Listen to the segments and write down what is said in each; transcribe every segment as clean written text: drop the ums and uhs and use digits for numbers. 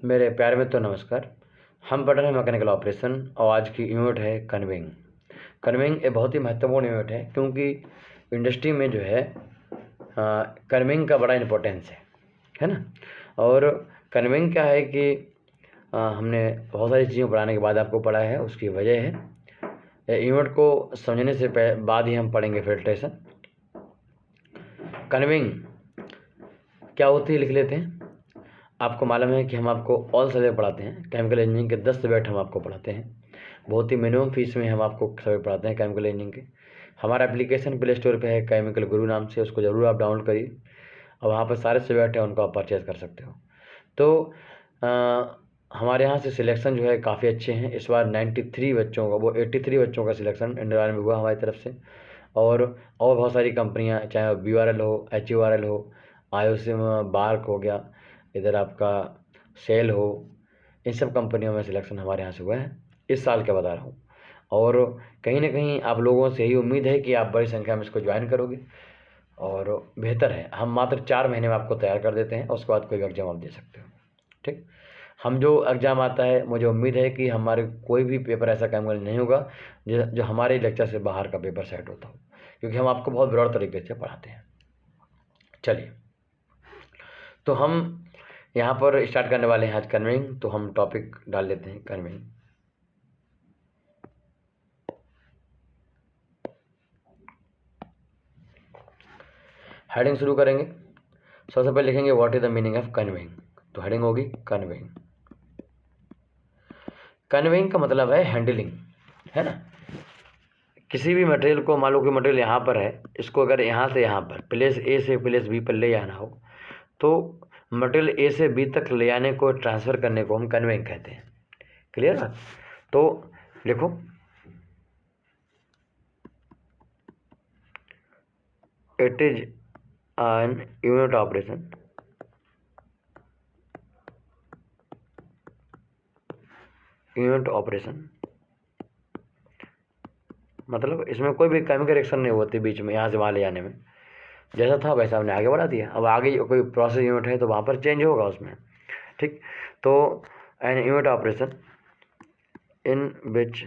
मेरे प्यारे मित्रों नमस्कार। हम पढ़ रहे हैं मैकेनिकल ऑपरेशन और आज की यूनिट है कन्वेइंग। कन्वेइंग एक बहुत ही महत्वपूर्ण यूनिट है क्योंकि इंडस्ट्री में जो है कन्वेइंग का बड़ा इम्पोर्टेंस है ना। और कन्वेइंग क्या है कि हमने बहुत सारी चीज़ों पढ़ाने के बाद आपको पढ़ा है, उसकी वजह है यूनिट को समझने से बाद ही हम पढ़ेंगे फिल्ट्रेशन। कन्वेइंग क्या होती है लिख लेते हैं। आपको मालूम है कि हम आपको ऑल सब्जेक्ट पढ़ाते हैं। केमिकल इंजीनियरिंग के 10 सब्जेक्ट हम आपको पढ़ाते हैं। बहुत ही मिनिमम फीस में हम आपको सब्जेक्ट पढ़ाते हैं केमिकल इंजीनियरिंग के। हमारा एप्लीकेशन प्ले स्टोर पे है केमिकल गुरु नाम से, उसको ज़रूर आप डाउनलोड करिए और वहाँ पर सारे सब्जेक्ट हैं, उनको आप परचेज़ कर सकते हो। तो हमारे यहाँ से सिलेक्शन जो है काफ़ी अच्छे हैं। इस बार 93 बच्चों का 83 बच्चों का सिलेक्शन इंडिया में हुआ हमारी तरफ से। और बहुत सारी कंपनियाँ, चाहे BURL हो, HURL हो, IOCM बार्क हो गया, इधर आपका सेल हो, इन सब कंपनियों में सिलेक्शन हमारे यहाँ से हुआ है। इस साल का बता रहा हूँ। और कहीं ना कहीं आप लोगों से यही उम्मीद है कि आप बड़ी संख्या में इसको ज्वाइन करोगे और बेहतर है। हम मात्र 4 महीने में आपको तैयार कर देते हैं और उसके बाद कोई एग्जाम आप दे सकते हो। ठीक, हम जो एग्ज़ाम आता है, मुझे उम्मीद है कि हमारे कोई भी पेपर ऐसा केमिकल नहीं होगा जो हमारे लेक्चर से बाहर का पेपर सेट होता हो, क्योंकि हम आपको बहुत ब्रॉड तरीके से पढ़ाते हैं। चलिए, तो हम यहाँ पर स्टार्ट करने वाले हैं आज कन्वेइंग। तो हम टॉपिक डाल लेते हैं कन्वेइंग। हेडिंग शुरू करेंगे। सबसे पहले लिखेंगे what is the meaning of conveying. तो हेडिंग होगी कन्वेइंग। कन्वेइंग का मतलब है हैंडलिंग, है ना। किसी भी मटेरियल को, मान लो कि मटेरियल यहाँ पर है, इसको अगर यहाँ से यहाँ पर प्लेस A से प्लेस B पर ले जाना हो तो मटेरियल A से B तक ले जाने को, ट्रांसफ़र करने को हम कन्वेइंग कहते हैं। क्लियर है। तो लिखो it is an unit operation मतलब इसमें कोई भी केमिकल रिएक्शन नहीं होती बीच में, यहाँ से वहाँ ले जाने में। जैसा था वैसा हमने आगे बढ़ा दिया। अब आगे कोई प्रोसेस यूनिट है तो वहाँ पर चेंज होगा उसमें। ठीक, तो an unit operation in which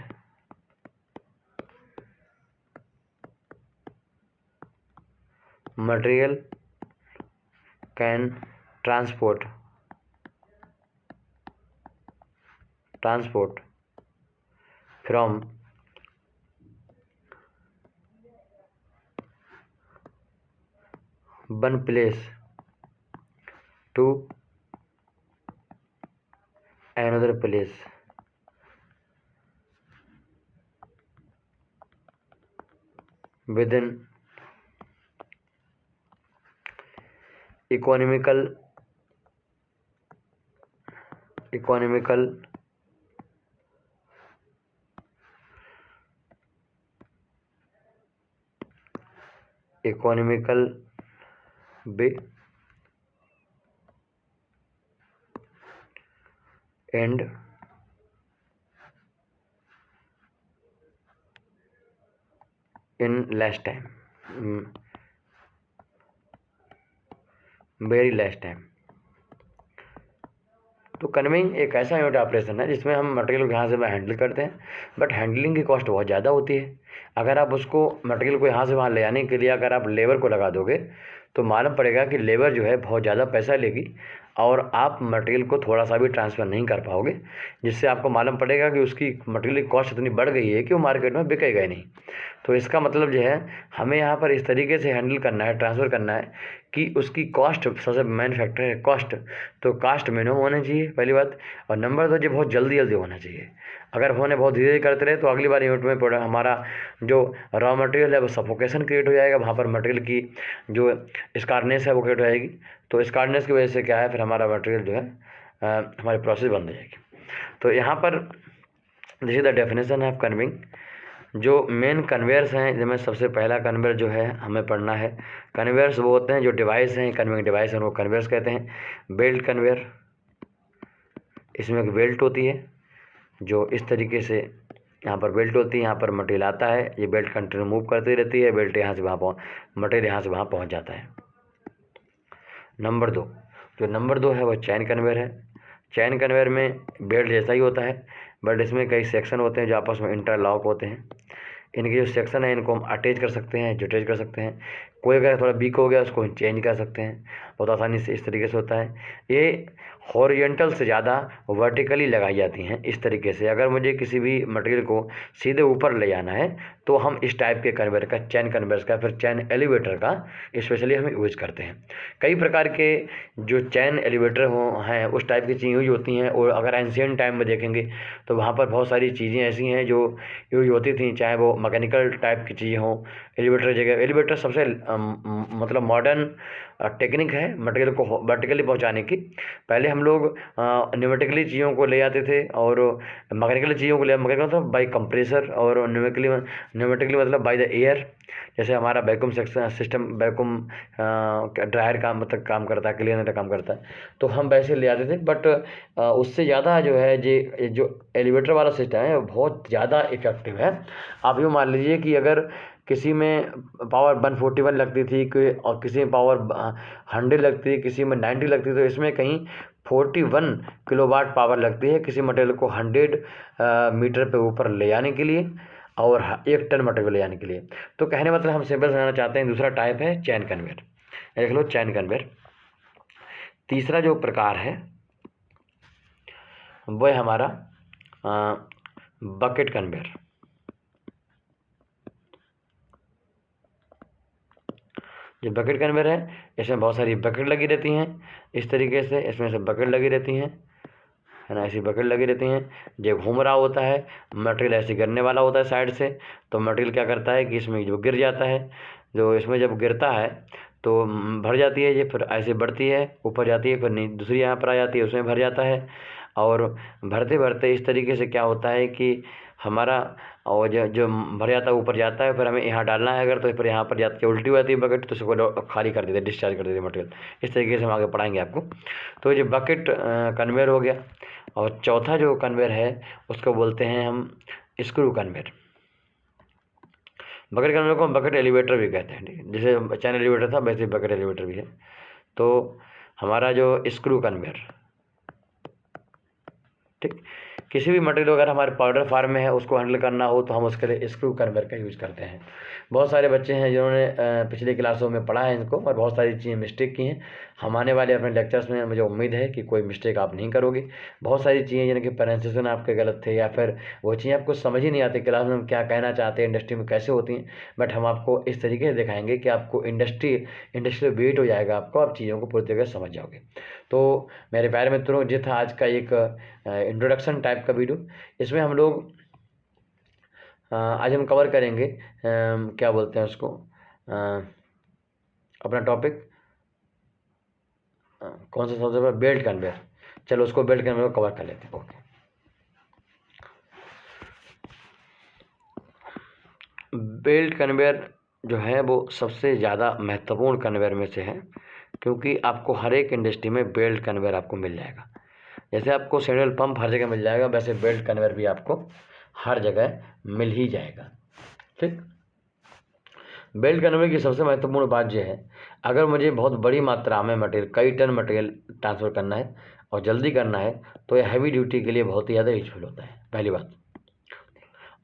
material can transport from one place to another place within economical way and in less time, very less time। तो कन्वेइंग एक ऐसा यूनिट ऑपरेशन है जिसमें हम मटेरियल को यहाँ से वहाँ हैंडल करते हैं, बट हैंडलिंग की कॉस्ट बहुत ज़्यादा होती है। अगर आप उसको मटेरियल को यहाँ से वहाँ ले जाने के लिए अगर आप लेबर को लगा दोगे तो मालूम पड़ेगा कि लेबर जो है बहुत ज़्यादा पैसा लेगी और आप मटेरियल को थोड़ा सा भी ट्रांसफ़र नहीं कर पाओगे, जिससे आपको मालूम पड़ेगा कि उसकी मटेरियल की कॉस्ट इतनी बढ़ गई है कि वो मार्केट में बिकेगा ही नहीं। तो इसका मतलब जो है हमें यहाँ पर इस तरीके से हैंडल करना है, ट्रांसफ़र करना है कि उसकी कॉस्ट, सबसे मेन फैक्टर है कॉस्ट। तो कॉस्ट मिनिमम होना चाहिए पहली बात, और नंबर 2 जो बहुत जल्दी होना चाहिए। अगर होने बहुत धीरे धीरे करते रहे तो अगली बार यूनिट में प्रोडक्ट हमारा जो रॉ मटेरियल है वो सफोकेशन क्रिएट हो जाएगा, वहाँ पर मटेरियल की जो स्कारनेस है वो क्रिएट हो जाएगी। तो स्कारनेस की वजह से क्या है, फिर हमारा मटेरियल जो है हमारी प्रोसेस बंद हो जाएगी। तो यहाँ पर this is the definition of conveying. जो मेन कन्वेयर्स हैं, जिनमें सबसे पहला कन्वेयर जो है हमें पढ़ना है। कन्वेयर्स वो होते हैं जो डिवाइस हैं, कन्वेइंग डिवाइस हैं, उनको कन्वेयर्स कहते हैं। बेल्ट कन्वेयर, इसमें एक बेल्ट होती है जो इस तरीके से यहाँ पर बेल्ट होती है, यहाँ पर मटेरियल आता है, ये बेल्ट कंटिन्यू मूव करती रहती है, बेल्ट यहाँ से वहाँ मटेरियल यहाँ से वहाँ पहुँच जाता है। नंबर 2 है वो चैन कन्वेयर है। चैन कन्वेयर में बेल्ट जैसा ही होता है, बट इसमें कई सेक्शन होते हैं जो आपस में इंटरलॉक होते हैं। इनके जो सेक्शन है इनको हम अटैच कर सकते हैं, जुटैच कर सकते हैं। कोई अगर थोड़ा वीक हो गया उसको चेंज कर सकते हैं, बहुत आसानी से इस तरीके से होता है। ये हॉरिजेंटल से ज़्यादा वर्टिकली लगाई जाती हैं इस तरीके से। अगर मुझे किसी भी मटेरियल को सीधे ऊपर ले जाना है तो हम इस टाइप के कन्वेयर का, चैन कन्वेयर का, फिर चैन एलिवेटर का स्पेशली हम यूज़ करते हैं। कई प्रकार के जो चैन एलिवेटर हैं उस टाइप की चीज़ें यूज होती हैं। और अगर एंशियंट टाइम में देखेंगे तो वहाँ पर बहुत सारी चीज़ें ऐसी हैं जो यूज होती थी, चाहे वो मैकेनिकल टाइप की चीज़ें हों। एलिवेटर सबसे मतलब मॉडर्न टेक्निक है मटेरियल को वर्टिकली पहुंचाने की। पहले हम लोग न्यूमेटिकली चीज़ों को ले जाते थे और मैकेनिकली चीज़ों को मैकेनिकल मतलब बाई कंप्रेसर, और न्यूमेटिकली मतलब बाई द एयर। जैसे हमारा वैक्यूम सिस्टम, वैक्यूम ड्रायर का मतलब काम करता है, क्लीनर का काम करता है, तो हम वैसे ले आते थे। बट उससे ज़्यादा जो है जो एलिवेटर वाला सिस्टम है वो बहुत ज़्यादा इफेक्टिव है। आप यूँ मान लीजिए कि अगर किसी में पावर 141 लगती थी और किसी में पावर 100 लगती है, किसी में 90 लगती है, तो इसमें कहीं 41 किलोवाट पावर लगती है किसी मटेरियल को 100 मीटर पे ऊपर ले जाने के लिए और 1 टन मटेरियल ले जाने के लिए। तो कहने मतलब हम सिंपल समझाना चाहते हैं। दूसरा टाइप है चैन कन्वेयर, देख लो चैन कन्वेयर। तीसरा जो प्रकार है वो है हमारा बकेट कन्वेयर। जो बकेट कन्वेयर है इसमें बहुत सारी बकेट लगी रहती हैं इस तरीके से, इसमें से बकेट लगी रहती हैं, है ना, ऐसी बकेट लगी रहती हैं। जो घूम रहा होता है मटेरियल, ऐसे गिरने वाला होता है साइड से, तो मटेरियल क्या करता है कि इसमें जो गिर जाता है, जो इसमें जब गिरता है तो भर जाती है ये, फिर ऐसे बढ़ती है ऊपर जाती है, फिर दूसरी यहाँ पर आ जाती है, उसमें भर जाता है। और भरते भरते इस तरीके से क्या होता है कि हमारा और जो भर जाता है ऊपर जाता है, फिर हमें यहाँ डालना है अगर, तो फिर यहाँ पर जाती है उल्टी हो जाती है बकेट, तो उसको खाली कर देते हैं, डिस्चार्ज कर देते हैं मटेरियल। इस तरीके से हम आगे पढ़ाएंगे आपको। तो ये बकेट कन्वेयर हो गया। और चौथा जो कन्वेयर है उसको बोलते हैं हम स्क्रू कन्वेयर। बकेट कन्वेयर को हम बकेट एलिवेटर भी कहते हैं, ठीक है। जैसे चैन एलिवेटर था वैसे बकेट एलिवेटर भी है। तो हमारा जो स्क्रू कन्वेयर, ठीक, किसी भी मटेरियल अगर हमारे पाउडर फार्म में है उसको हैंडल करना हो तो हम उसके लिए स्क्रू कन्वेयर का यूज़ करते हैं। बहुत सारे बच्चे हैं जिन्होंने पिछले क्लासों में पढ़ा है इनको और बहुत सारी चीज़ें मिस्टेक की हैं। हम आने वाले अपने लेक्चर्स में मुझे उम्मीद है कि कोई मिस्टेक आप नहीं करोगे। बहुत सारी चीज़ें जिनके प्रोनाउंसिएशन आपके गलत थे या फिर वो चीज़ें आपको समझ ही नहीं आती क्लास में हम क्या कहना चाहते हैं, इंडस्ट्री में कैसे होती हैं, बट हम आपको इस तरीके से दिखाएंगे कि आपको इंडस्ट्रियल वेट हो जाएगा, आपको आप चीज़ों को पूरी तरह से समझ जाओगे। तो मेरे प्यारे मित्रों, ये था आज का एक इंट्रोडक्शन टाइप का वीडियो। इसमें हम लोग आज हम कवर करेंगे क्या बोलते हैं उसको, अपना टॉपिक कौन सा सबसे पहले, बेल्ट कन्वेयर। चलो उसको बेल्ट कन्वेयर को कवर कर लेते हैं। ओके, बेल्ट कन्वेयर जो है वो सबसे ज़्यादा महत्वपूर्ण कन्वेयर में से है, क्योंकि आपको हर एक इंडस्ट्री में बेल्ट कन्वेयर आपको मिल जाएगा। जैसे आपको सैंडल पंप हर जगह मिल जाएगा, वैसे बेल्ट कन्वेयर भी आपको हर जगह मिल ही जाएगा, ठीक। बेल्ट कन्वेयर की सबसे महत्वपूर्ण बात यह है, अगर मुझे बहुत बड़ी मात्रा में मटेरियल, कई टन मटेरियल ट्रांसफ़र करना है और जल्दी करना है तो यह हैवी ड्यूटी के लिए बहुत ही ज़्यादा यूजफुल होता है, पहली बात।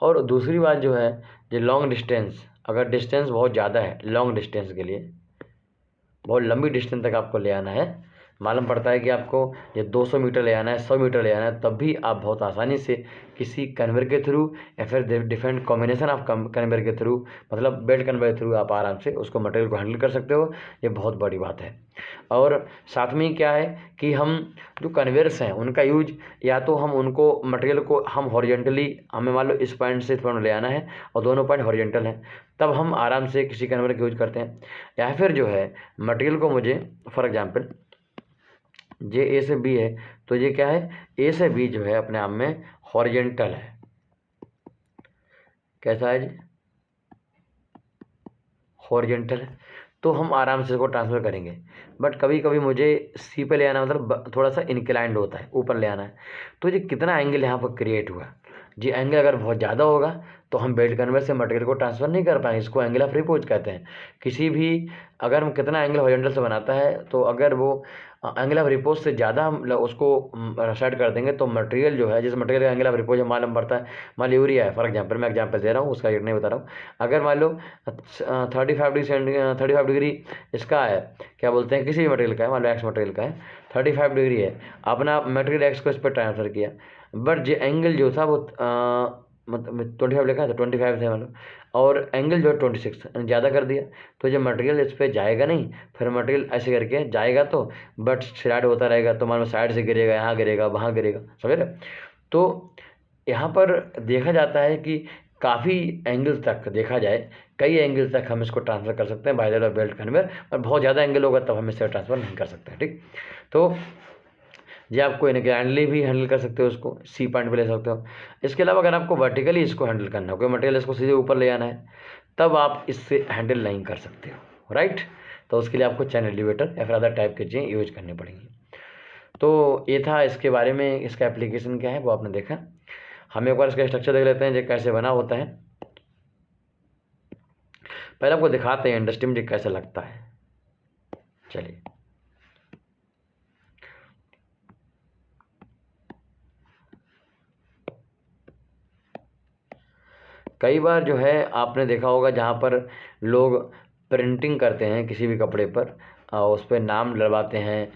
और दूसरी बात जो है, ये लॉन्ग डिस्टेंस, अगर डिस्टेंस बहुत ज़्यादा है, लॉन्ग डिस्टेंस के लिए बहुत लंबी डिस्टेंस तक आपको ले आना है, मालूम पड़ता है कि आपको ये 200 मीटर ले आना है, 100 मीटर ले आना है, तब भी आप बहुत आसानी से किसी कन्वेयर के थ्रू या फिर डिफरेंट कॉम्बिनेशन ऑफ कन्वेयर के थ्रू, मतलब बेल्ट कन्वेयर के थ्रू आप आराम से उसको मटेरियल को हैंडल कर सकते हो। ये बहुत बड़ी बात है। और साथ में क्या है कि हम जो कन्वेयर्स हैं उनका यूज, या तो हम उनको मटेरियल को हम हॉरिजेंटली, हमें मान लो इस पॉइंट से इस पॉइंट ले आना है और दोनों पॉइंट हॉरिजेंटल हैं, तब हम आराम से किसी कन्वेयर का यूज करते हैं। या फिर जो है मटेरियल को मुझे, फॉर एग्जांपल जे ए से बी है, तो ये क्या है, ए से बी जो है अपने आप में हॉरिजेंटल है। कैसा है जी, हॉरिजेंटल है, तो हम आराम से इसको ट्रांसफ़र करेंगे। बट कभी कभी मुझे सी पे ले आना, मतलब थोड़ा सा इंक्लाइंड होता है, ऊपर ले आना है, तो ये कितना एंगल यहाँ पर क्रिएट हुआ, जी एंगल अगर बहुत ज़्यादा होगा तो हम बेल्ट कन्वेयर से मटेरियल को ट्रांसफ़र नहीं कर पाएंगे। इसको एंगल ऑफ रिपोज कहते हैं। किसी भी अगर हम कितना एंगल हॉरिजॉन्टल से बनाता है तो अगर वो एंगल ऑफ रिपोज से ज़्यादा हम उसको सेट कर देंगे तो मटेरियल जो है, जिस मटेरियल का एंगल ऑफ रिपोज मालूम पड़ता है, मान लो यूरिया है फॉर एग्जाम्पल, मैं एग्जाम्पल दे रहा हूँ, उसका रेट नहीं बता रहा हूँ। अगर मान लो 35 डिग्री इसका है, क्या बोलते हैं, किसी भी मटेरियल का है, मान लो एक्स मटेरियल का है, 35 डिग्री है, अपना मटेरियल एक्स को इस पर ट्रांसफ़र किया, बट जो एंगल जो था वो मतलब 25 लिखा था, 25 थे मतलब, और एंगल जो है 26 ज़्यादा कर दिया, तो जब मटेरियल इस पर जाएगा नहीं, फिर मटेरियल ऐसे करके जाएगा तो बट स्लाइड होता रहेगा, तो मान लो साइड से गिरेगा, यहाँ गिरेगा, वहाँ गिरेगा, समझ रहे। तो यहाँ पर देखा जाता है कि काफ़ी एंगल तक देखा जाए, कई एंगल तक हम इसको ट्रांसफ़र कर सकते हैं बाय द बेल्ट कन्वेयर, और बहुत ज़्यादा एंगल होगा तब हम इससे ट्रांसफ़र नहीं कर सकते हैं, ठीक। तो ये आपको इनक्लाइनली भी हैंडल कर सकते हो, उसको सी पॉइंट पे ले सकते हो। इसके अलावा अगर आपको वर्टिकली इसको हैंडल करना हो, कोई मटेरियल इसको सीधे ऊपर ले जाना है, तब आप इससे हैंडल नहीं कर सकते हो, राइट। तो उसके लिए आपको चैन एलिवेटर या फिर अदर टाइप की चीज़ें यूज करनी पड़ेंगी। तो ये था इसके बारे में, इसका एप्लीकेशन क्या है वो आपने देखा। हम एक बार इसका स्ट्रक्चर देख लेते हैं जो कैसे बना होता है। पहले आपको दिखाते हैं इंडस्ट्री में जो कैसे लगता है। चलिए, कई बार जो है आपने देखा होगा जहाँ पर लोग प्रिंटिंग करते हैं किसी भी कपड़े पर, उस पर नाम डलवाते हैं,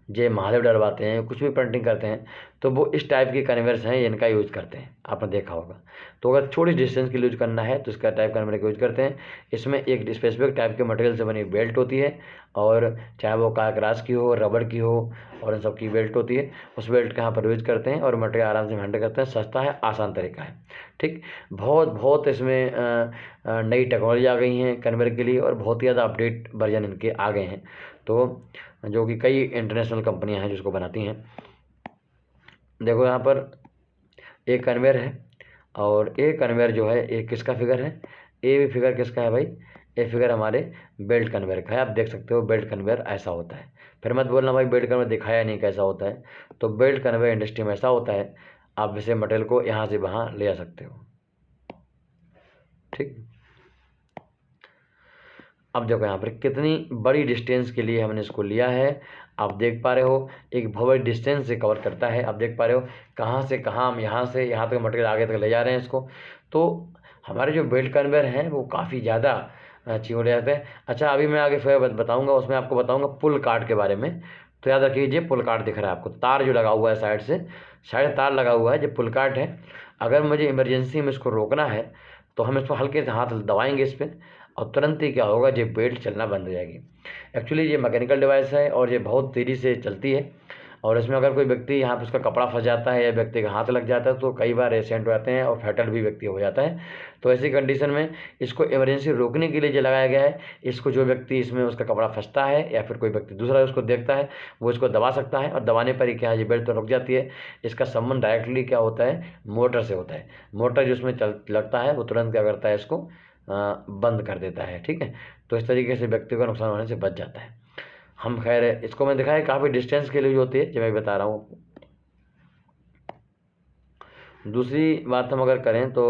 जय महादेव डलवाते हैं, कुछ भी प्रिंटिंग करते हैं, तो वो इस टाइप के कन्वेयर्स हैं, इनका यूज़ करते हैं, आपने देखा होगा। तो अगर छोटी डिस्टेंस के लिए यूज करना है तो इसका टाइप कन्वेयर का यूज करते हैं। इसमें एक स्पेसिफिक टाइप के मटेरियल से बनी बेल्ट होती है, और चाहे वो कागराज की हो, रबड़ की हो, और इन सब की बेल्ट होती है। उस बेल्ट का यहाँ पर यूज करते हैं और मटेरियल आराम से हैंडल करते हैं। सस्ता है, आसान तरीका है, ठीक। बहुत बहुत इसमें नई टेक्नोलॉजी आ गई हैं कन्वेयर के लिए, और बहुत ही ज़्यादा अपडेट वर्जन इनके आ गए हैं, तो जो कि कई इंटरनेशनल कंपनियां हैं जिसको बनाती हैं। देखो यहाँ पर एक कन्वेयर है, और ए कन्वेयर जो है एक किसका फिगर है, ए भी फिगर किसका है भाई, ए फिगर हमारे बेल्ट कन्वेयर का है। आप देख सकते हो बेल्ट कन्वेयर ऐसा होता है। फिर मत बोलना भाई बेल्ट कन्वेयर दिखाया नहीं कैसा होता है। तो बेल्ट कन्वेयर इंडस्ट्री में ऐसा होता है, आप इसे मटेरियल को यहाँ से वहाँ ले जा सकते हो, ठीक। अब देखो यहाँ पर कितनी बड़ी डिस्टेंस के लिए हमने इसको लिया है, आप देख पा रहे हो, एक बहुत बड़ी डिस्टेंस से कवर करता है। आप देख पा रहे हो कहाँ से कहाँ हम यहाँ से यहाँ तक मटेरियल आगे तक ले जा रहे हैं इसको। तो हमारे जो बेल्ट कन्वेयर हैं वो काफ़ी ज़्यादा चीज़ों ले जाते हैं। अच्छा, अभी मैं आगे फिर बताऊँगा, उसमें आपको बताऊँगा पुल कार्ड के बारे में। तो याद रखिए, पुल कार्ड दिख रहा है आपको, तार जो लगा हुआ है साइड से, साइड तार लगा हुआ है, जो पुल कार्ड है। अगर मुझे इमरजेंसी में इसको रोकना है तो हम इसको हल्के से हाथ दबाएंगे इस पर, और तुरंत ही क्या होगा, ये बेल्ट चलना बंद हो जाएगी। एक्चुअली ये मैकेनिकल डिवाइस है और ये बहुत तेज़ी से चलती है, और इसमें अगर कोई व्यक्ति यहाँ पे उसका कपड़ा फंस जाता है या व्यक्ति का हाथ लग जाता है तो कई बार एक्सीडेंट हो जाते हैं और फैटल भी व्यक्ति हो जाता है। तो ऐसी कंडीशन में इसको इमरजेंसी रोकने के लिए जो लगाया गया है, इसको जो व्यक्ति इसमें उसका कपड़ा फंसता है या फिर कोई व्यक्ति दूसरा उसको देखता है, वो इसको दबा सकता है, और दबाने पर ही क्या है, ये बेल्ट तो रुक जाती है। इसका संबंध डायरेक्टली क्या होता है, मोटर से होता है। मोटर जो उसमें चल लगता है वो तुरंत क्या करता है, इसको बंद कर देता है, ठीक है। तो इस तरीके से व्यक्ति को नुकसान होने से बच जाता है। हम खैर इसको मैं दिखाया काफ़ी डिस्टेंस के लिए जो होती है, जो मैं बता रहा हूँ आपको। दूसरी बात हम अगर करें तो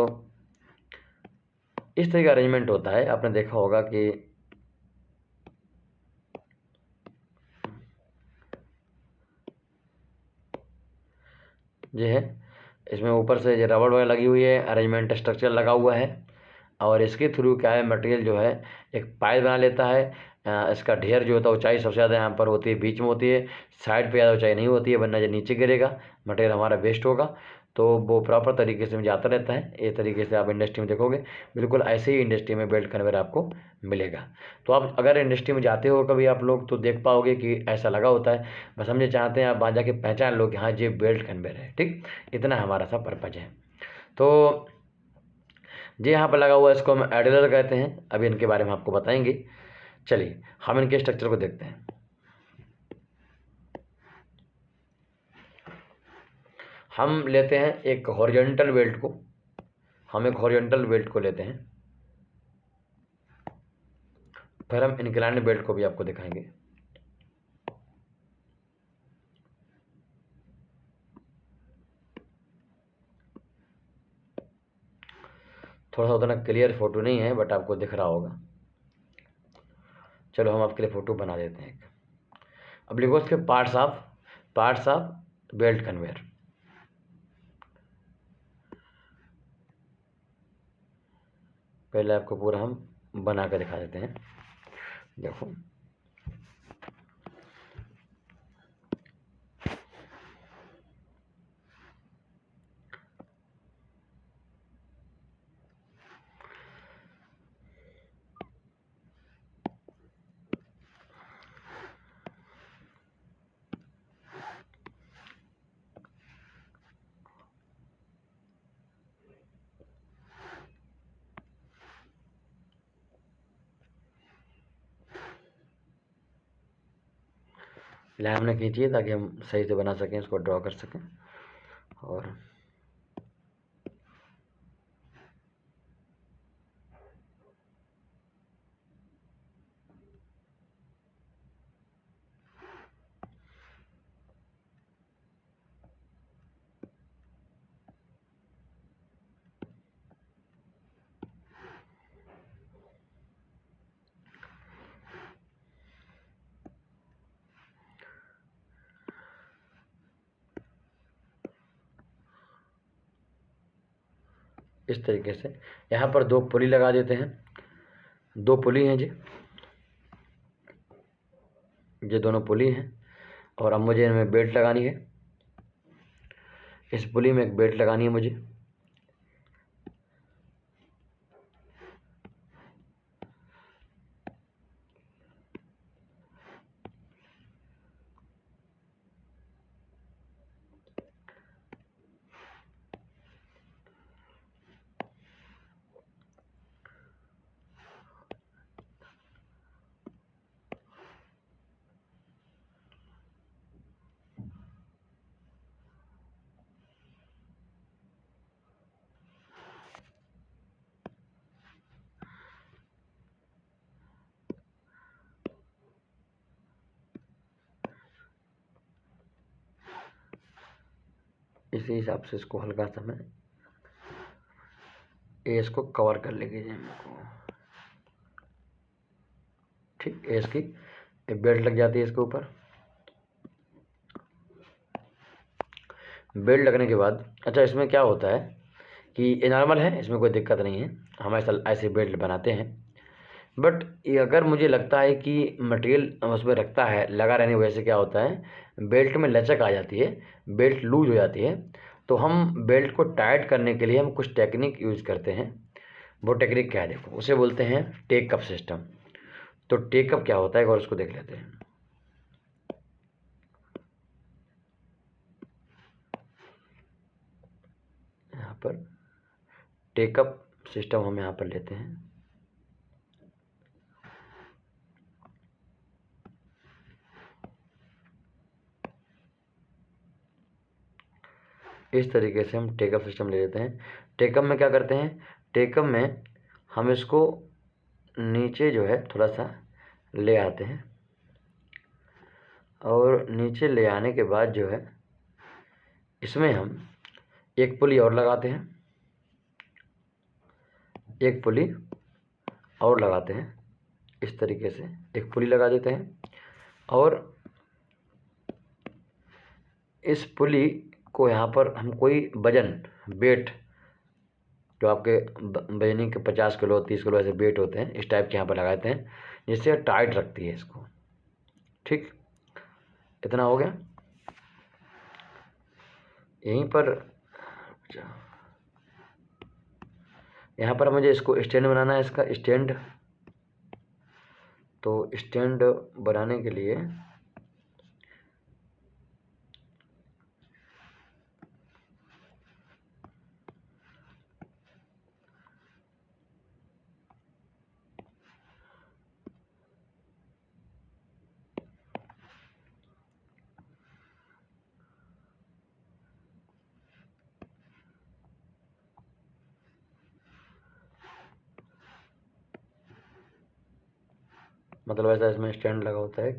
इस तरह का अरेंजमेंट होता है, आपने देखा होगा कि ये है, इसमें ऊपर से ये रबड़ वगैरह लगी हुई है, अरेंजमेंट स्ट्रक्चर लगा हुआ है, और इसके थ्रू क्या है, मटेरियल जो है एक पाइप बना लेता है। इसका ढेर जो होता है, ऊंचाई सबसे ज़्यादा यहाँ पर होती है, बीच में होती है, साइड पे ज़्यादा ऊंचाई नहीं होती है, वरना जो नीचे गिरेगा मटेरियल हमारा वेस्ट होगा। तो वो प्रॉपर तरीके से जाता रहता है। ये तरीके से आप इंडस्ट्री में देखोगे, बिल्कुल ऐसे ही इंडस्ट्री में बेल्ट कन्वेयर आपको मिलेगा। तो आप अगर इंडस्ट्री में जाते हो कभी आप लोग तो देख पाओगे कि ऐसा लगा होता है। बस हम ये चाहते हैं आप वहाँ जाके पहचान लो कि हाँ ये बेल्ट कन्वेयर है, ठीक। इतना हमारा सा पर्पज है। तो जी यहाँ पर लगा हुआ है, इसको हम एडलर कहते हैं। अभी इनके बारे में आपको बताएंगे। चलिए हम इनके स्ट्रक्चर को देखते हैं। हम लेते हैं एक हॉरिजॉन्टल बेल्ट को, हम एक हॉरिजॉन्टल बेल्ट को लेते हैं, फिर हम इंक्लाइंड बेल्ट को भी आपको दिखाएंगे। थोड़ा सा उतना क्लियर फ़ोटो नहीं है, बट आपको दिख रहा होगा। चलो हम आपके लिए फ़ोटो बना देते हैं। अब लिखो उसके पार्ट्स ऑफ बेल्ट कन्वेयर। पहले आपको पूरा हम बना कर दिखा देते हैं। देखो, लाइन हमने खींची है ताकि हम सही से बना सकें, इसको ड्रॉ कर सकें। और इस तरीके से यहाँ पर 2 पुली लगा देते हैं। 2 पुली हैं जी, ये दोनों पुली हैं। और अब मुझे इनमें बेल्ट लगानी है। इस पुली में एक बेल्ट लगानी है मुझे। इसी हिसाब से इसको हल्का सा मैं इसको कवर कर लेंगे जी हमको। ठीक, इसकी बेल्ट लग जाती है इसके ऊपर। बेल्ट लगने के बाद अच्छा, इसमें क्या होता है कि ये नॉर्मल है, इसमें कोई दिक्कत नहीं है, हम ऐसे बेल्ट बनाते हैं। बट ये अगर मुझे लगता है कि मटेरियल उसमें रखता है, लगा रहने की वजह से क्या होता है, बेल्ट में लचक आ जाती है, बेल्ट लूज हो जाती है। तो हम बेल्ट को टाइट करने के लिए हम कुछ टेक्निक यूज़ करते हैं। वो टेक्निक क्या है, देखो, उसे बोलते हैं टेक कप सिस्टम। तो टेक कप क्या होता है और उसको देख लेते हैं। यहाँ पर टेक कप सिस्टम हम यहाँ पर लेते हैं। इस तरीके से हम टेकअप सिस्टम ले लेते हैं। टेकअप में क्या करते हैं, टेकअप में हम इसको नीचे जो है थोड़ा सा ले आते हैं। और नीचे ले आने के बाद जो है इसमें हम एक पुली और लगाते हैं, एक पुली और लगाते हैं। इस तरीके से एक पुली लगा देते हैं। और इस पुली को यहाँ पर हम कोई वजन वेट, जो आपके वजनी के 50 किलो 30 किलो ऐसे वेट होते हैं, इस टाइप के यहाँ पर लगाते हैं, जिससे टाइट रखती है इसको। ठीक, इतना हो गया। यहीं पर यहाँ पर मुझे इसको स्टैंड बनाना है, इसका स्टैंड। तो स्टैंड बनाने के लिए मतलब ऐसा इसमें स्टैंड लगा होता है।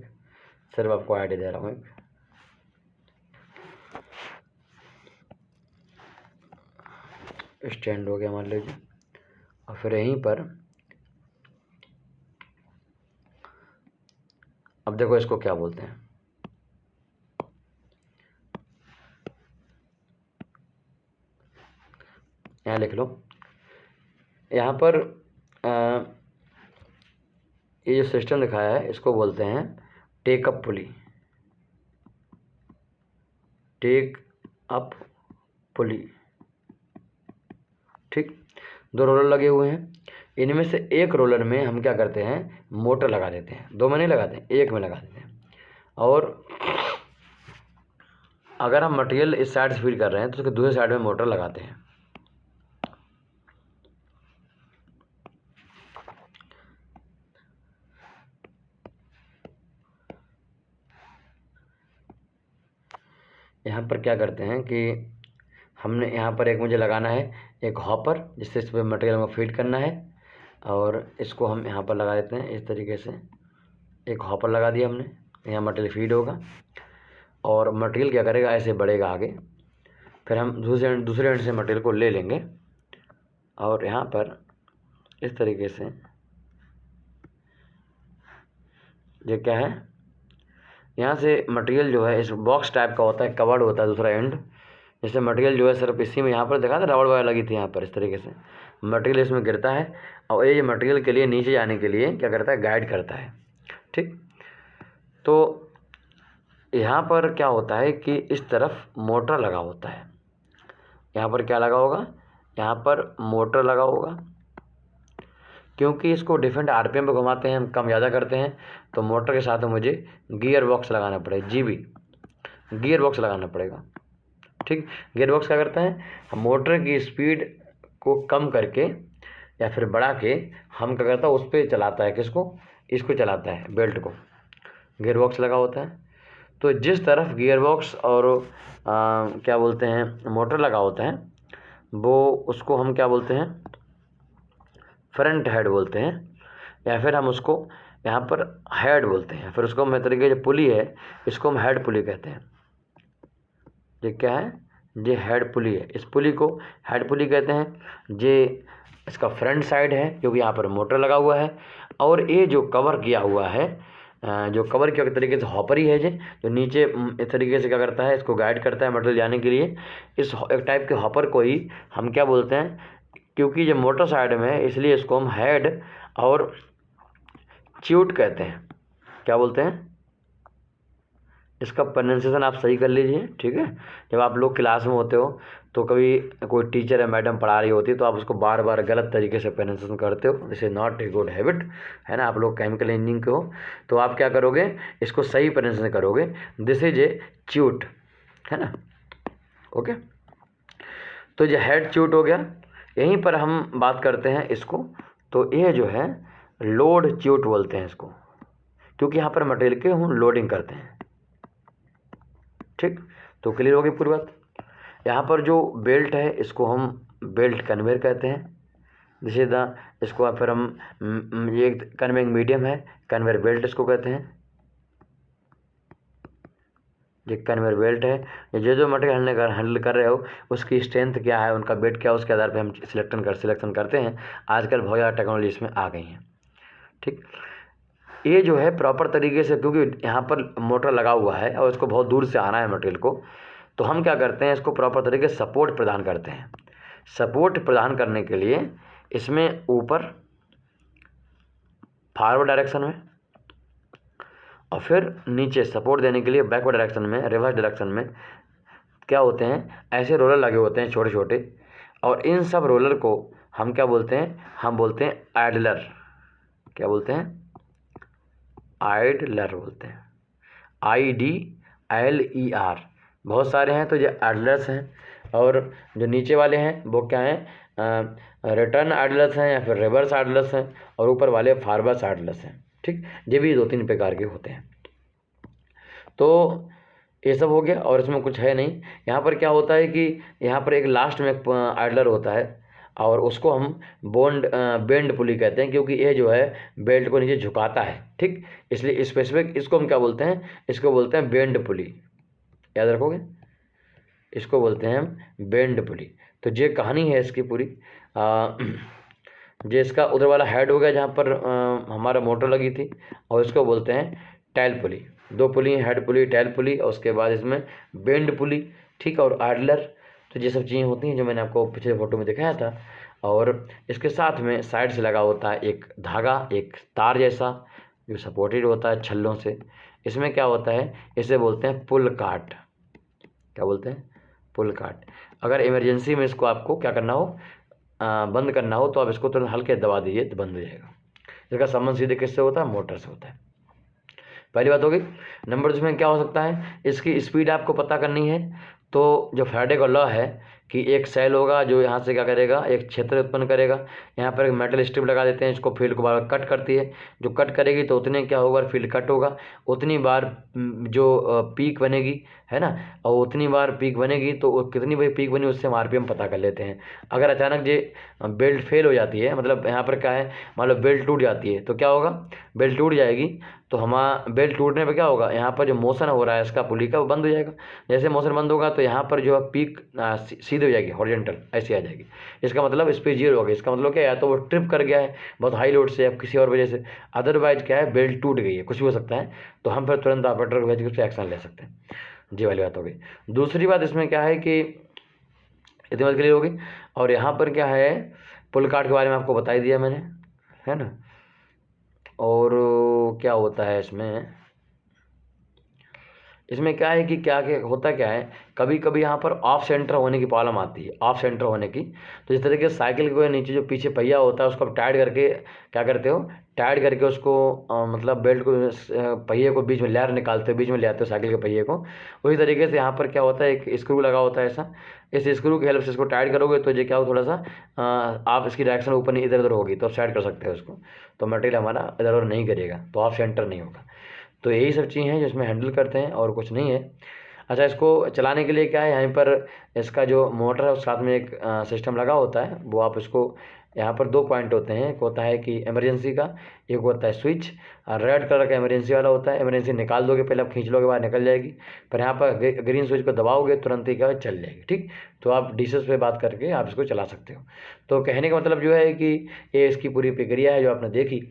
सिर्फ आपको आइडिया दे रहा हूँ एक। स्टैंड हो गया मान लीजिए। और फिर यहीं पर अब देखो इसको क्या बोलते हैं, यहाँ लिख लो। यहाँ पर ये जो सिस्टम दिखाया है इसको बोलते हैं टेक अप पुली। टेक अप पुली, ठीक। दो रोलर लगे हुए हैं, इनमें से एक रोलर में हम क्या करते हैं, मोटर लगा देते हैं। दो में नहीं लगाते, एक में लगा देते हैं। और अगर हम मटेरियल इस साइड से फीड कर रहे हैं तो उसके दूसरे साइड में मोटर लगाते हैं। यहाँ पर क्या करते हैं कि हमने यहाँ पर एक मुझे लगाना है एक हॉपर, जिससे इस पर मटेरियल में फीड करना है। और इसको हम यहाँ पर लगा देते हैं इस तरीके से। एक हॉपर लगा दिया हमने, यहाँ मटेरियल फीड होगा और मटेरियल क्या करेगा, ऐसे बढ़ेगा आगे। फिर हम दूसरे एंड से मटेरियल को ले लेंगे और यहाँ पर इस तरीके से, ये क्या है, यहाँ से मटेरियल जो है इस बॉक्स टाइप का होता है, कवर्ड होता है दूसरा एंड, जैसे मटेरियल जो है सिर्फ इसी में, यहाँ पर देखा था रबड़ वायर लगी थी यहाँ पर, इस तरीके से मटेरियल इसमें गिरता है और ये मटेरियल के लिए नीचे जाने के लिए क्या करता है, गाइड करता है, ठीक। तो यहाँ पर क्या होता है कि इस तरफ मोटर लगा होता है, यहाँ पर क्या लगा होगा, यहाँ पर मोटर लगा होगा। क्योंकि इसको डिफरेंट आरपीएम पे घुमाते हैं, हम कम ज़्यादा करते हैं, तो मोटर के साथ मुझे गियर बॉक्स लगाना पड़ेगा, जीबी गियर बॉक्स लगाना पड़ेगा, ठीक। गियर बॉक्स क्या करता है, हम मोटर की स्पीड को कम करके या फिर बढ़ा के हम क्या करता है, उस पर चलाता है, किसको, इसको चलाता है, बेल्ट को। गियर बॉक्स लगा होता है। तो जिस तरफ गियर बॉक्स और क्या बोलते हैं मोटर लगा होता है, वो उसको हम क्या बोलते हैं, फ्रंट हेड बोलते हैं, या फिर हम उसको यहाँ पर हेड बोलते हैं। फिर उसको हम तरीके जो पुली है इसको हम हेड पुली कहते हैं। ये क्या है, ये हेड पुली है, इस पुली को हेड पुली कहते हैं। ये इसका फ्रंट साइड है क्योंकि यहाँ पर मोटर लगा हुआ है। और ये जो कवर किया हुआ है, जो कवर किया तरीके से हॉपर ही है ये, जो नीचे इस तरीके से क्या करता है, इसको गाइड करता है मटेरियल जाने के लिए। इस एक टाइप के हॉपर को ही हम क्या बोलते हैं, क्योंकि ये मोटर साइड में है इसलिए इसको हम हेड और च्यूट कहते हैं। क्या बोलते हैं, इसका प्रोनाउंसिएशन आप सही कर लीजिए, ठीक है। जब आप लोग क्लास में होते हो तो कभी कोई टीचर या मैडम पढ़ा रही होती है तो आप उसको बार बार गलत तरीके से प्रोनाउंसिएशन करते हो, this is not a good habit, है ना। आप लोग केमिकल इंजीनियरिंग के हो तो आप क्या करोगे, इसको सही प्रोनाउंसिएशन करोगे, दिस इज ए च्यूट, है ना, ओके। तो ये हेड च्यूट हो गया। यहीं पर हम बात करते हैं इसको, तो ये जो है लोड च्यूट बोलते हैं इसको, क्योंकि यहाँ पर मटेरियल के हम लोडिंग करते हैं, ठीक। तो क्लियर होगी पूरी बात। यहाँ पर जो बेल्ट है इसको हम बेल्ट कन्वेयर कहते हैं, जैसे इसको फिर हम ये कन्वेइंग मीडियम है, कन्वेयर बेल्ट इसको कहते हैं। ये कन्वेयर बेल्ट है, जो मटेरियल हैंडल कर रहे हो उसकी स्ट्रेंथ क्या है, उनका वेट क्या है, उसके आधार पे हम सिलेक्शन करते हैं। आजकल बहुत ज़्यादा टेक्नोलॉजी इसमें आ गई हैं, ठीक। ये जो है प्रॉपर तरीके से, क्योंकि यहाँ पर मोटर लगा हुआ है और इसको बहुत दूर से आना है मटेरियल को, तो हम क्या करते हैं, इसको प्रॉपर तरीके से सपोर्ट प्रदान करते हैं। सपोर्ट प्रदान करने के लिए इसमें ऊपर फॉरवर्ड डायरेक्शन में और फिर नीचे सपोर्ट देने के लिए बैकवर्ड डायरेक्शन में, रिवर्स डायरेक्शन में क्या होते हैं, ऐसे रोलर लगे होते हैं छोटे छोटे। और इन सब रोलर को हम क्या बोलते हैं, हम बोलते हैं आइडलर। क्या बोलते हैं, आइडलर बोलते हैं, IDLER। बहुत सारे हैं तो ये आइडलर्स हैं, और जो नीचे वाले हैं वो क्या हैं, रिटर्न आइडलर्स हैं या फिर रिवर्स आइडलर्स हैं, और ऊपर वाले फॉरवर्ड आइडलर्स हैं, ठीक। ये भी 2-3 प्रकार के होते हैं। तो ये सब हो गया और इसमें कुछ है नहीं। यहाँ पर क्या होता है कि यहाँ पर एक लास्ट में एक आइडलर होता है और उसको हम बेंड पुली कहते हैं, क्योंकि ये जो है बेल्ट को नीचे झुकाता है, ठीक। इसलिए स्पेसिफिक इसको हम क्या बोलते हैं, इसको बोलते हैं बेंड पुली, याद रखोगे, इसको बोलते हैं हम बेंड पुली। तो ये कहानी है इसकी पूरी। जो इसका उधर वाला हेड हो गया जहाँ पर हमारा मोटर लगी थी, और इसको बोलते हैं टेल पुली। 2 पुली हैं, हेड पुली, टेल पुली, और उसके बाद इसमें बेंड पुली, ठीक है, और आइडलर। तो ये सब चीज़ें होती हैं जो मैंने आपको पिछले फोटो में दिखाया था। और इसके साथ में साइड से लगा होता है एक धागा, एक तार जैसा, जो सपोर्टेड होता है छल्लों से। इसमें क्या होता है, इसे बोलते हैं पुल काट। क्या बोलते हैं? पुल काट। अगर इमरजेंसी में इसको आपको क्या करना हो, बंद करना हो, तो आप इसको तुरंत हल्के दबा दीजिए तो बंद हो जाएगा। इसका संबंध सीधे किससे होता है? मोटर से होता है। पहली बात होगी। नंबर 2 में क्या हो सकता है, इसकी स्पीड आपको पता करनी है। तो जो फैराडे का लॉ है कि एक सेल होगा जो यहाँ से क्या करेगा, एक क्षेत्र उत्पन्न करेगा। यहाँ पर एक मेटल स्ट्रिप लगा देते हैं, इसको फील्ड को बार बार कट करती है। जो कट करेगी तो उतने क्या होगा, फील्ड कट होगा। उतनी बार जो पीक बनेगी, है ना, और उतनी बार पीक बनेगी तो कितनी बार पीक बनी उससे हम आरपीएम पता कर लेते हैं। अगर अचानक ये बेल्ट फेल हो जाती है, मतलब यहाँ पर क्या है, मान लो बेल्ट टूट जाती है, तो क्या होगा, बेल्ट टूट जाएगी तो हमारा बेल्ट टूटने पर क्या होगा, यहाँ पर जो मोशन हो रहा है इसका पुली का वो बंद हो जाएगा। जैसे मोशन बंद होगा तो यहाँ पर जो है पीक सीधे हो जाएगी, हॉरिजॉन्टल ऐसे आ जाएगी। इसका मतलब स्पीड 0 हो गई। इसका मतलब क्या है, या तो वो ट्रिप कर गया है बहुत हाई लोड से या किसी और वजह से, अदरवाइज क्या है, बेल्ट टूट गई है, कुछ भी हो सकता है। तो हम फिर तुरंत ऑपरेटर को भेज के उससे एक्शन ले सकते हैं। जी वाली बात हो गई। दूसरी बात इसमें क्या है कि इतनी बात क्लियर होगी। और यहाँ पर क्या है, पुल कार्ड के बारे में आपको बता ही दिया मैंने, है ना। और क्या होता है इसमें, इसमें क्या है कि क्या क्या होता क्या है, कभी कभी यहाँ पर ऑफ सेंटर होने की प्रॉब्लम आती है, ऑफ सेंटर होने की। तो इस तरीके से साइकिल के नीचे जो पीछे पहिया होता है उसको आप टाइट करके क्या करते हो, टाइट करके उसको मतलब बेल्ट को पहिए को बीच में लेयर निकालते हो, बीच में ले आते हो साइकिल के पहिए को। उसी तरीके से यहाँ पर क्या होता है, एक स्क्रू लगा होता है ऐसा, इस स्क्रू की हेल्प से इसको टाइट करोगे तो ये क्या हो, थोड़ा सा आप इसकी डायरेक्शन ऊपर नहीं इधर उधर होगी, तो आप साइड कर सकते हो उसको, तो मटेरियल हमारा इधर उधर नहीं करेगा, तो ऑफ सेंटर नहीं होगा। तो यही सब चीज़ें हैं जो इसमें हैंडल करते हैं और कुछ नहीं है। अच्छा, इसको चलाने के लिए क्या है, यहाँ पर इसका जो मोटर है उस साथ में एक सिस्टम लगा होता है, वो आप इसको, यहाँ पर 2 पॉइंट होते हैं। एक होता है कि इमरजेंसी का, एक होता है स्विच। और रेड कलर का इमरजेंसी वाला होता है, इमरजेंसी निकाल दोगे पहले, आप खींच लोगे बाहर निकल जाएगी। पर यहाँ पर ग्रीन स्विच को दबाओगे तुरंत ही क्या है, चल जाएगी, ठीक। तो आप डिशेस पे बात करके आप इसको चला सकते हो। तो कहने का मतलब जो है कि ये इसकी पूरी प्रक्रिया है जो आपने देखी।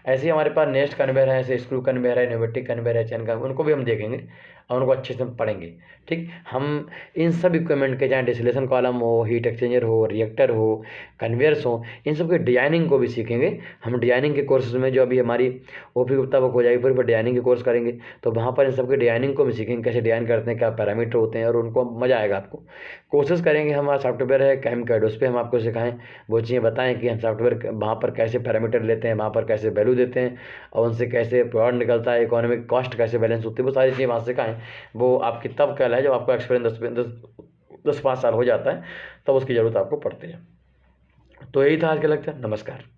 ऐसे ही हमारे पास नेस्ट कन्वेयर है, ऐसे स्क्रू कन्वेयर है, न्यूमेटिक कन्वेयर है, चैन का, उनको भी हम देखेंगे और उनको अच्छे से हम पढ़ेंगे, ठीक। हम इन सब इक्विपमेंट के, चाहे डिस्टिलेशन कॉलम हो, हीट एक्सचेंजर हो, रिएक्टर हो, कन्वेयर्स हो, इन सब के डिजाइनिंग को भी सीखेंगे। हम डिजाइनिंग के कोर्सेज में जो अभी हमारी ओपी गुप्ता बुक हो जाएगी फिर डिजाइनिंग के कोर्स करेंगे, तो वहाँ पर इन सब के डिजाइनिंग को भी सीखेंगे, कैसे डिजाइन करते हैं, क्या पैरामीटर होते हैं, और उनको मज़ा आएगा आपको। कोशिश करेंगे, हमारा सॉफ्टवेयर है कैमकैड, उस पर हम आपको सिखाएं, वो चीज़ें बताएं कि हम सॉफ्टवेयर वहाँ पर कैसे पैरामीटर लेते हैं, वहाँ पर कैसे वैल्यू देते हैं, और उनसे कैसे प्रोडक्ट निकलता है, इकोनॉमिक कॉस्ट कैसे बैलेंस होती है, वो सारी चीज़ें वहाँ सिखाएं। वो आपकी तब कल है जब आपको एक्सपीरियंस 10-5 साल हो जाता है, तब उसकी ज़रूरत आपको पड़ती है। तो यही था आज का लेक्चर। नमस्कार।